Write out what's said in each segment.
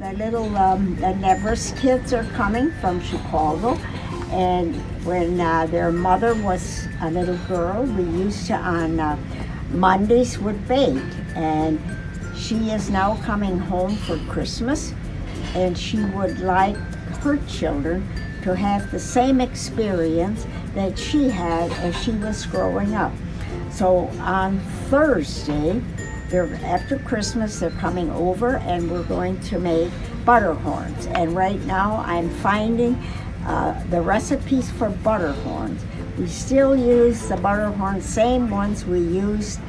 the little the Nevers kids are coming from Chicago, and when their mother was a little girl, we used to on Mondays would bake, and she is now coming home for Christmas, and she would like her children to have the same experience that she had as she was growing up. So on Thursday, after Christmas, they're coming over and we're going to make butterhorns. And right now I'm finding the recipes for butterhorns. We still use the butterhorns, same ones we used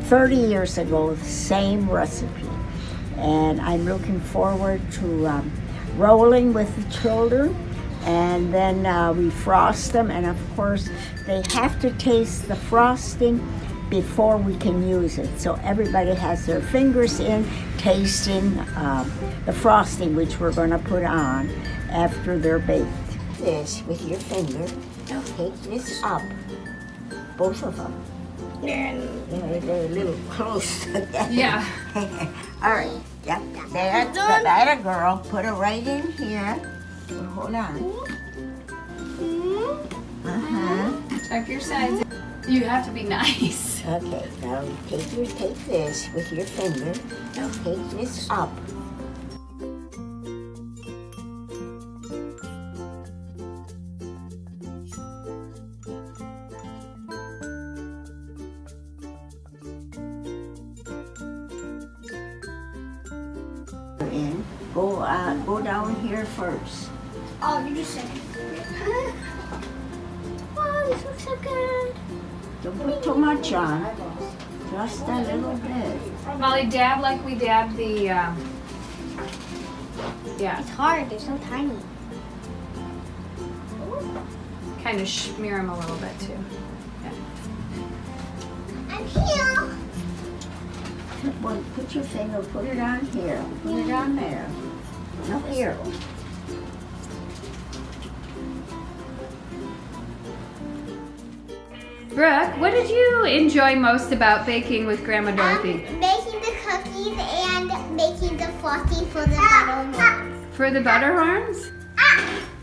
30 years ago, the same recipe. And I'm looking forward to rolling with the children. And then we frost them, and of course they have to taste the frosting before we can use it. So everybody has their fingers in tasting the frosting, which we're going to put on after they're baked. This with your finger, take this up, both of them. They're a little close together. Yeah. All right, yep, that a girl. Put it right in here. Hold on. Check your sides. You have to be nice. Okay, now take this with your finger. Now take this up. In. Go down here first. Oh, you just said it. Oh, this looks so good. Don't put too much on. Just a little bit. Molly, dab like we dabbed the, yeah, It's hard, they're so tiny. kind of smear them a little bit too. I'm here. Put your finger, put it on here. Put it on there. No, here. Brooke, what did you enjoy most about baking with Grandma Dorothy? Baking the cookies and making the frosting for the butterhorns. For the butterhorns?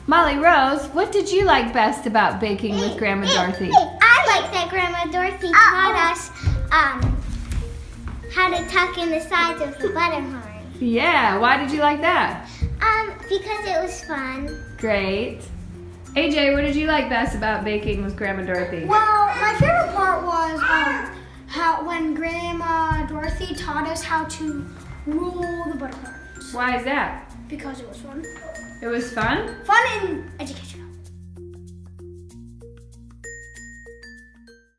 Molly Rose, what did you like best about baking with Grandma Dorothy? I like that Grandma Dorothy taught us how to tuck in the sides of the butterhorn. Yeah, why did you like that? Because it was fun. Great. AJ, what did you like best about baking with Grandma Dorothy? Well, my favorite part was how when Grandma Dorothy taught us how to roll the butterhorns Why is that? because it was fun. It was fun? Fun